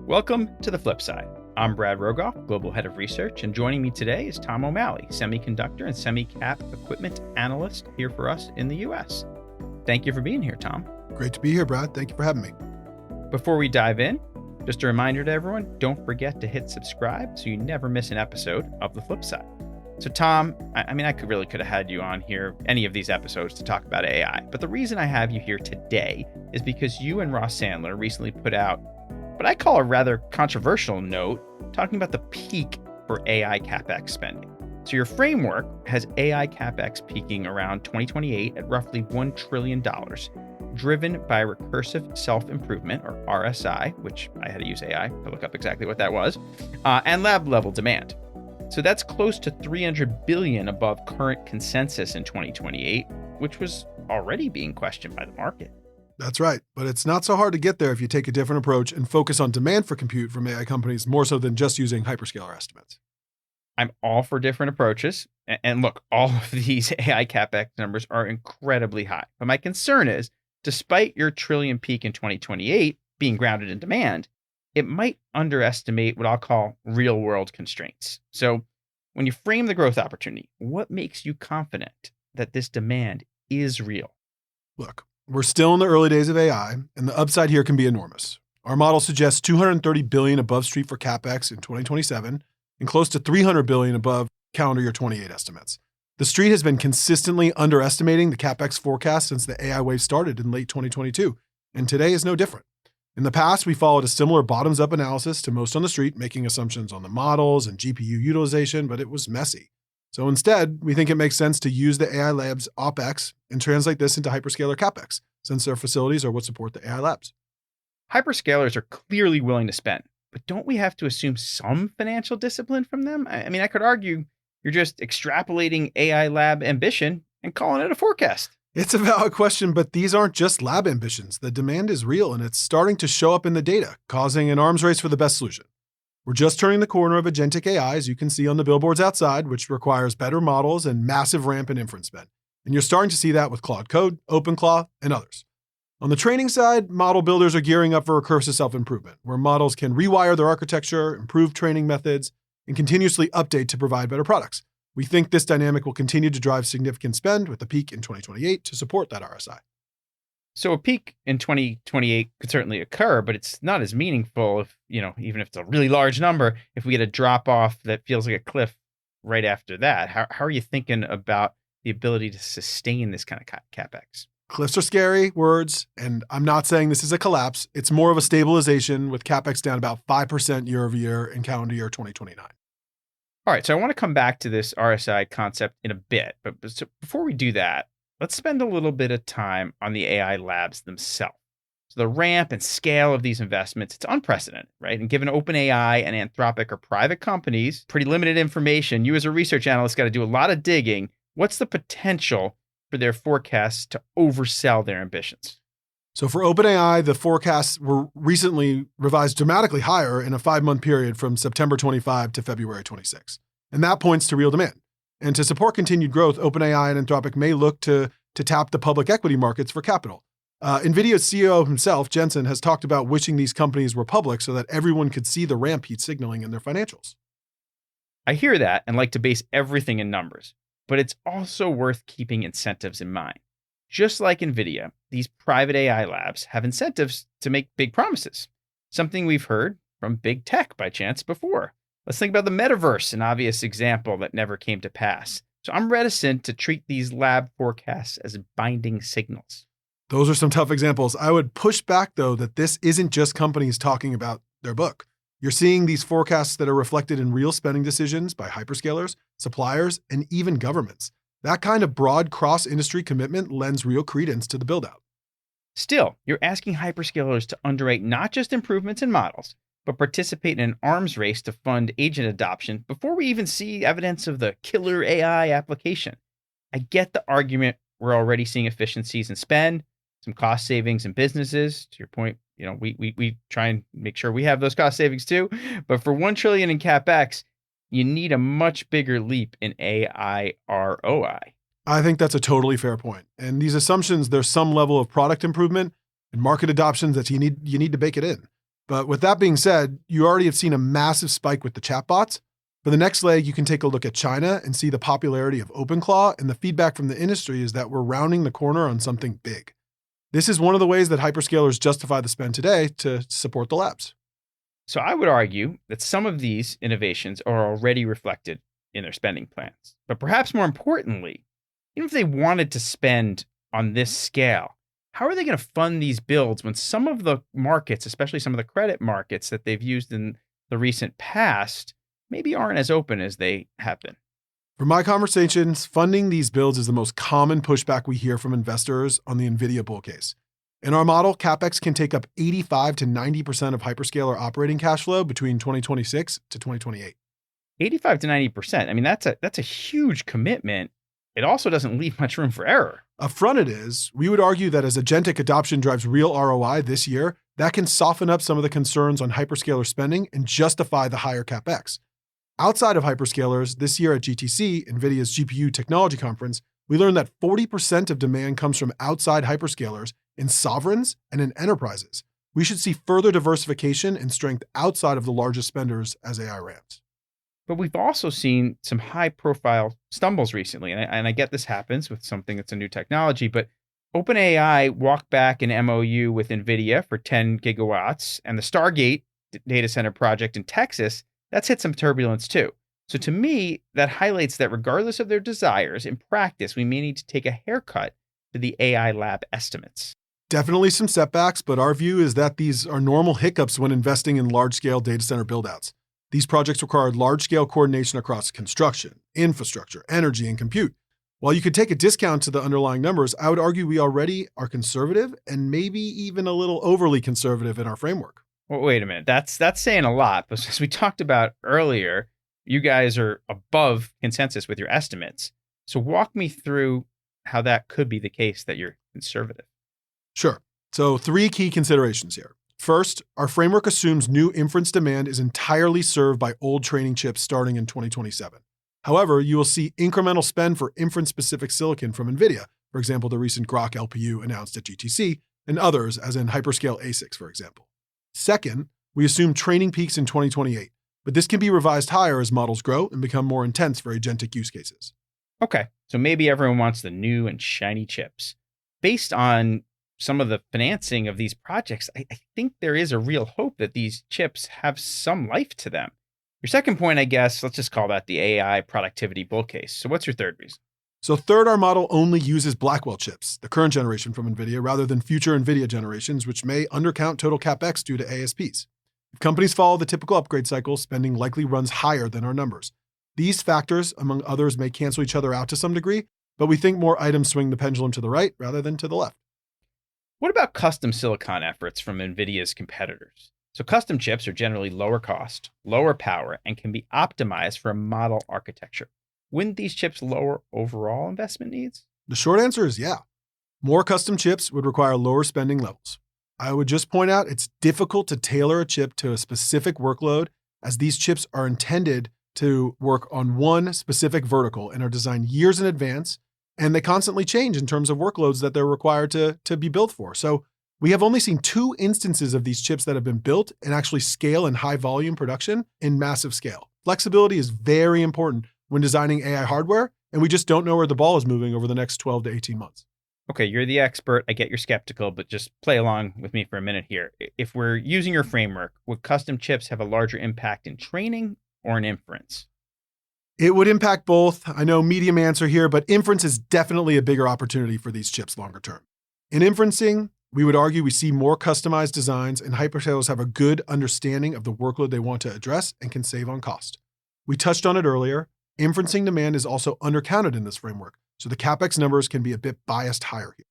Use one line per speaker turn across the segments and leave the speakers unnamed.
Welcome to The Flip Side. I'm Brad Rogoff, Global Head of Research, and joining me today is Tom O'Malley, Semiconductor and Semi-Cap Equipment Analyst here for us in the U.S. Thank you for being here, Tom.
Great to be here, Brad. Thank you for having me.
Before we dive in, just a reminder to everyone, don't forget to hit subscribe so you never miss an episode of The Flip Side. So Tom, I could have had you on here any of these episodes to talk about AI, but the reason I have you here today is because you and Ross Sandler recently put out what I call a rather controversial note talking about the peak for AI capex spending. So your framework has AI capex peaking around 2028 at roughly $1 trillion, driven by recursive self-improvement, or RSI, which I had to use AI to look up exactly what that was, and lab level demand. So that's close to $300 billion above current consensus in 2028, which was already being questioned by the market.
That's right, but it's not so hard to get there if you take a different approach and focus on demand for compute from AI companies more so than just using hyperscaler estimates.
I'm all for different approaches. And look, all of these AI capex numbers are incredibly high. But my concern is, despite your trillion peak in 2028 being grounded in demand, it might underestimate what I'll call real world constraints. So when you frame the growth opportunity, what makes you confident that this demand is real?
Look, we're still in the early days of AI, and the upside here can be enormous. Our model suggests $230 billion above street for capex in 2027 and close to $300 billion above calendar year 28 estimates. The street has been consistently underestimating the capex forecast since the AI wave started in late 2022, and today is no different. In the past, we followed a similar bottoms-up analysis to most on the street, making assumptions on the models and GPU utilization, but it was messy. So instead, we think it makes sense to use the AI labs OpEx and translate this into hyperscaler capex, since their facilities are what support the AI labs.
Hyperscalers are clearly willing to spend, but don't we have to assume some financial discipline from them? I could argue you're just extrapolating AI lab ambition and calling it a forecast.
It's a valid question, but these aren't just lab ambitions. The demand is real, and it's starting to show up in the data, causing an arms race for the best solution. We're just turning the corner of agentic AI, as you can see on the billboards outside, which requires better models and massive ramp in inference spend. And you're starting to see that with Claude Code, OpenClaw, and others. On the training side, model builders are gearing up for recursive self-improvement, where models can rewire their architecture, improve training methods, and continuously update to provide better products. We think this dynamic will continue to drive significant spend with a peak in 2028 to support that RSI.
So a peak in 2028 could certainly occur, but it's not as meaningful if, even if it's a really large number, if we get a drop off that feels like a cliff right after that. How are you thinking about the ability to sustain this kind of capex?
Cliffs are scary words, and I'm not saying this is a collapse. It's more of a stabilization with capex down about 5% year over year in calendar year 2029.
All right, so I want to come back to this RSI concept in a bit, but before we do that, let's spend a little bit of time on the AI labs themselves. So the ramp and scale of these investments, it's unprecedented, right? And given OpenAI and Anthropic are private companies, pretty limited information, you as a research analyst got to do a lot of digging. What's the potential for their forecasts to oversell their ambitions?
So for OpenAI, the forecasts were recently revised dramatically higher in a 5-month period from September 25 to February 26. And that points to real demand. And to support continued growth, OpenAI and Anthropic may look to tap the public equity markets for capital. NVIDIA's CEO himself, Jensen, has talked about wishing these companies were public so that everyone could see the ramp he's signaling in their financials.
I hear that and like to base everything in numbers, but it's also worth keeping incentives in mind. Just like NVIDIA, these private AI labs have incentives to make big promises, something we've heard from big tech by chance before. Let's think about the metaverse, an obvious example that never came to pass. So I'm reticent to treat these lab forecasts as binding signals.
Those are some tough examples. I would push back, though, that this isn't just companies talking about their book. You're seeing these forecasts that are reflected in real spending decisions by hyperscalers, suppliers, and even governments. That kind of broad cross-industry commitment lends real credence to the build-out.
Still, you're asking hyperscalers to underwrite not just improvements in models, but participate in an arms race to fund agent adoption before we even see evidence of the killer AI application. I get the argument we're already seeing efficiencies in spend, some cost savings in businesses. To your point, we try and make sure we have those cost savings too. But for $1 trillion in capex, you need a much bigger leap in AI ROI.
I think that's a totally fair point. And these assumptions, there's some level of product improvement and market adoption that you need to bake it in. But with that being said, you already have seen a massive spike with the chatbots. For the next leg, you can take a look at China and see the popularity of OpenClaw, and the feedback from the industry is that we're rounding the corner on something big. This is one of the ways that hyperscalers justify the spend today to support the labs.
So I would argue that some of these innovations are already reflected in their spending plans. But perhaps more importantly, even if they wanted to spend on this scale, how are they going to fund these builds when some of the markets, especially some of the credit markets that they've used in the recent past, maybe aren't as open as they have been?
From my conversations, funding these builds is the most common pushback we hear from investors on the NVIDIA bull case. In our model, capex can take up 85 to 90% of hyperscaler operating cash flow between 2026 to 2028.
85 to 90%. I mean, that's a huge commitment. It also doesn't leave much room for error.
Upfront it is. We would argue that as agentic adoption drives real ROI this year, that can soften up some of the concerns on hyperscaler spending and justify the higher capex. Outside of hyperscalers, this year at GTC, NVIDIA's GPU Technology Conference, we learned that 40% of demand comes from outside hyperscalers in sovereigns and in enterprises. We should see further diversification and strength outside of the largest spenders as AI ramps.
But we've also seen some high-profile stumbles recently, and I get this happens with something that's a new technology, but OpenAI walked back an MOU with NVIDIA for 10 gigawatts, and the Stargate data center project in Texas, that's hit some turbulence too. So to me, that highlights that regardless of their desires, in practice, we may need to take a haircut to the AI lab estimates.
Definitely some setbacks, but our view is that these are normal hiccups when investing in large-scale data center buildouts. These projects require large-scale coordination across construction, infrastructure, energy, and compute. While you could take a discount to the underlying numbers, I would argue we already are conservative and maybe even a little overly conservative in our framework.
Well, wait a minute. That's saying a lot, but as we talked about earlier, you guys are above consensus with your estimates. So walk me through how that could be the case that you're conservative.
Sure. So 3 key considerations here. First, our framework assumes new inference demand is entirely served by old training chips starting in 2027. However, you will see incremental spend for inference-specific silicon from NVIDIA, for example, the recent Grok LPU announced at GTC, and others, as in hyperscale ASICs, for example. Second, we assume training peaks in 2028, but this can be revised higher as models grow and become more intense for agentic use cases.
Okay, so maybe everyone wants the new and shiny chips. Based on some of the financing of these projects, I think there is a real hope that these chips have some life to them. Your second point, I guess, let's just call that the AI productivity bull case. So what's your third reason?
So third, our model only uses Blackwell chips, the current generation from NVIDIA, rather than future NVIDIA generations, which may undercount total capex due to ASPs. If companies follow the typical upgrade cycle, spending likely runs higher than our numbers. These factors, among others, may cancel each other out to some degree, but we think more items swing the pendulum to the right rather than to the left.
What about custom silicon efforts from NVIDIA's competitors? So custom chips are generally lower cost, lower power, and can be optimized for a model architecture. Wouldn't these chips lower overall investment needs?
The short answer is yeah. More custom chips would require lower spending levels. I would just point out it's difficult to tailor a chip to a specific workload, as these chips are intended to work on one specific vertical and are designed years in advance, and they constantly change in terms of workloads that they're required to be built for. So we have only seen 2 instances of these chips that have been built and actually scale in high volume production in massive scale. Flexibility is very important when designing AI hardware, and we just don't know where the ball is moving over the next 12 to 18 months.
Okay, you're the expert. I get you're skeptical, but just play along with me for a minute here. If we're using your framework, would custom chips have a larger impact in training or in inference?
It would impact both. I know medium answer here, but inference is definitely a bigger opportunity for these chips longer term. In inferencing, we would argue we see more customized designs, and hyperscalers have a good understanding of the workload they want to address and can save on cost. We touched on it earlier. Inferencing demand is also undercounted in this framework, so the capex numbers can be a bit biased higher here.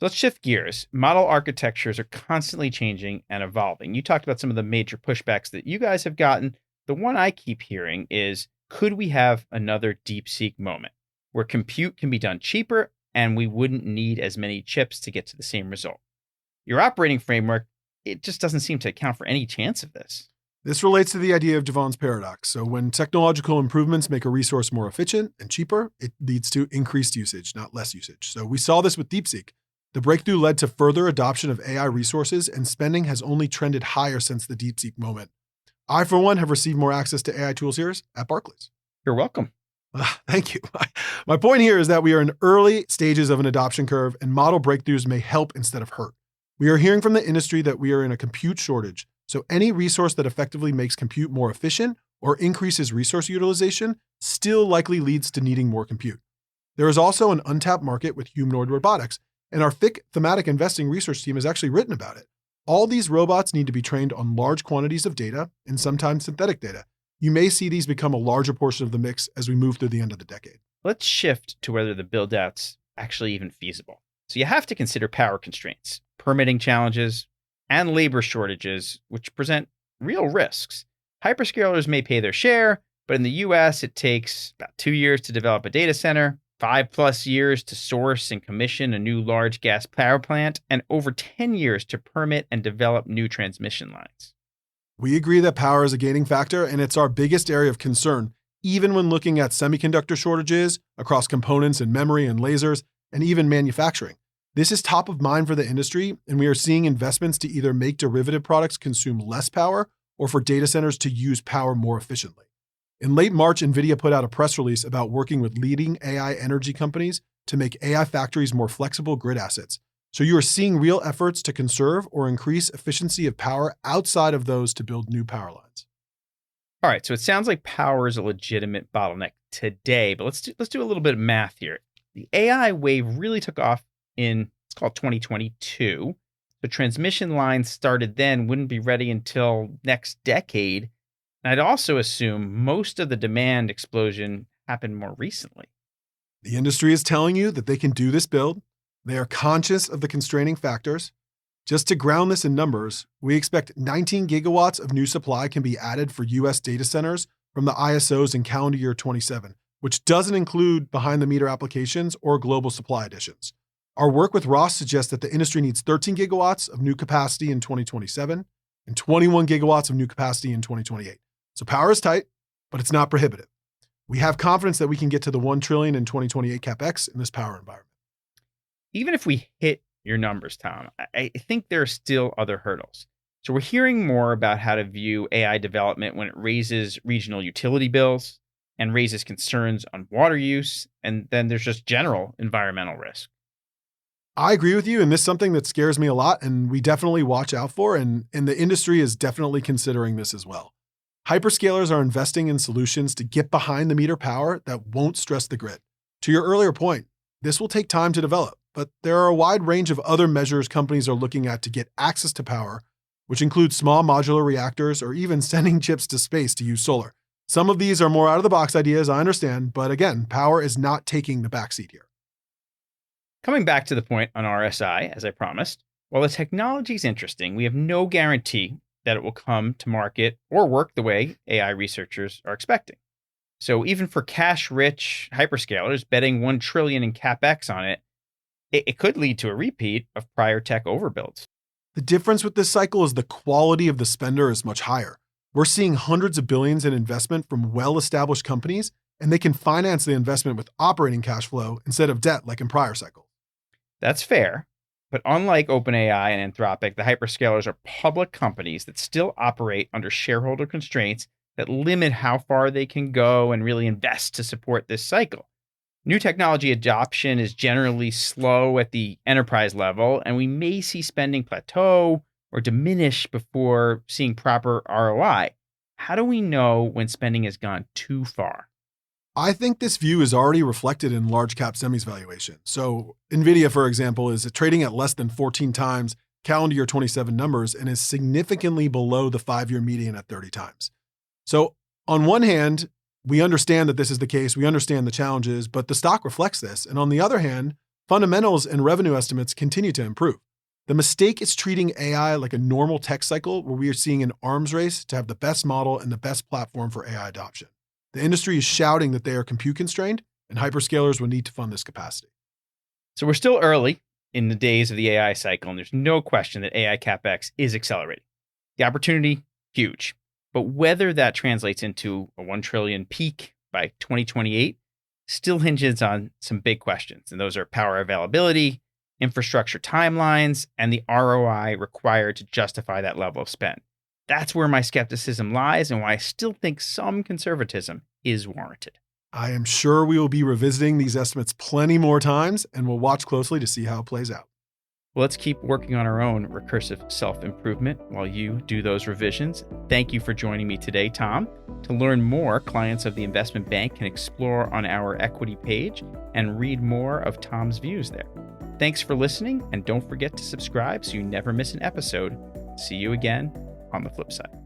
So let's shift gears. Model architectures are constantly changing and evolving. You talked about some of the major pushbacks that you guys have gotten. The one I keep hearing is, could we have another DeepSeek moment where compute can be done cheaper and we wouldn't need as many chips to get to the same result? Your operating framework, it just doesn't seem to account for any chance of this.
This relates to the idea of Javon's paradox. So when technological improvements make a resource more efficient and cheaper, it leads to increased usage, not less usage. So we saw this with DeepSeek. The breakthrough led to further adoption of AI resources, and spending has only trended higher since the DeepSeek moment. I, for one, have received more access to AI tools here at Barclays.
You're welcome.
Thank you. My point here is that we are in early stages of an adoption curve, and model breakthroughs may help instead of hurt. We are hearing from the industry that we are in a compute shortage, so any resource that effectively makes compute more efficient or increases resource utilization still likely leads to needing more compute. There is also an untapped market with humanoid robotics, and our FIC thematic investing research team has actually written about it. All these robots need to be trained on large quantities of data and sometimes synthetic data. You may see these become a larger portion of the mix as we move through the end of the decade.
Let's shift to whether the build-out's actually even feasible. So you have to consider power constraints, permitting challenges, and labor shortages, which present real risks. Hyperscalers may pay their share, but in the US, it takes about 2 years to develop a data center, 5+ years to source and commission a new large gas power plant, and over 10 years to permit and develop new transmission lines.
We agree that power is a gating factor, and it's our biggest area of concern, even when looking at semiconductor shortages across components and memory and lasers, and even manufacturing. This is top of mind for the industry, and we are seeing investments to either make derivative products consume less power or for data centers to use power more efficiently. In late March, NVIDIA put out a press release about working with leading AI energy companies to make AI factories more flexible grid assets. So you are seeing real efforts to conserve or increase efficiency of power outside of those to build new power lines.
All right, so it sounds like power is a legitimate bottleneck today, but let's do a little bit of math here. The AI wave really took off in, it's called 2022. The transmission lines started then wouldn't be ready until next decade. And I'd also assume most of the demand explosion happened more recently.
The industry is telling you that they can do this build. They are conscious of the constraining factors. Just to ground this in numbers, we expect 19 gigawatts of new supply can be added for US data centers from the ISOs in calendar year 27, which doesn't include behind-the-meter applications or global supply additions. Our work with Ross suggests that the industry needs 13 gigawatts of new capacity in 2027 and 21 gigawatts of new capacity in 2028. So power is tight, but it's not prohibitive. We have confidence that we can get to the $1 trillion in 2028 capex in this power environment.
Even if we hit your numbers, Tom, I think there are still other hurdles. So we're hearing more about how to view AI development when it raises regional utility bills and raises concerns on water use, and then there's just general environmental risk.
I agree with you, and this is something that scares me a lot, and we definitely watch out for, and the industry is definitely considering this as well. Hyperscalers are investing in solutions to get behind the meter power that won't stress the grid. To your earlier point, this will take time to develop, but there are a wide range of other measures companies are looking at to get access to power, which includes small modular reactors or even sending chips to space to use solar. Some of these are more out-of-the-box ideas, I understand, but again, power is not taking the backseat here.
Coming back to the point on RSI, as I promised, while the technology is interesting, we have no guarantee that it will come to market or work the way AI researchers are expecting. So even for cash-rich hyperscalers betting $1 trillion in capex on it, it could lead to a repeat of prior tech overbuilds.
The difference with this cycle is the quality of the spender is much higher. We're seeing hundreds of billions in investment from well-established companies, and they can finance the investment with operating cash flow instead of debt like in prior cycles.
That's fair. But unlike OpenAI and Anthropic, the hyperscalers are public companies that still operate under shareholder constraints that limit how far they can go and really invest to support this cycle. New technology adoption is generally slow at the enterprise level, and we may see spending plateau or diminish before seeing proper ROI. How do we know when spending has gone too far?
I think this view is already reflected in large cap semis valuation. So NVIDIA, for example, is trading at less than 14 times calendar year 27 numbers and is significantly below the 5-year median at 30 times. So on one hand, we understand that this is the case. We understand the challenges, but the stock reflects this. And on the other hand, fundamentals and revenue estimates continue to improve. The mistake is treating AI like a normal tech cycle where we are seeing an arms race to have the best model and the best platform for AI adoption. The industry is shouting that they are compute constrained, and hyperscalers will need to fund this capacity.
So we're still early in the days of the AI cycle, and there's no question that AI capex is accelerating. The opportunity, huge. But whether that translates into a $1 trillion peak by 2028 still hinges on some big questions. And those are power availability, infrastructure timelines, and the ROI required to justify that level of spend. That's where my skepticism lies and why I still think some conservatism is warranted.
I am sure we will be revisiting these estimates plenty more times, and we'll watch closely to see how it plays out.
Well, let's keep working on our own recursive self-improvement while you do those revisions. Thank you for joining me today, Tom. To learn more, clients of the investment bank can explore on our equity page and read more of Tom's views there. Thanks for listening, and don't forget to subscribe so you never miss an episode. See you again on the flip side.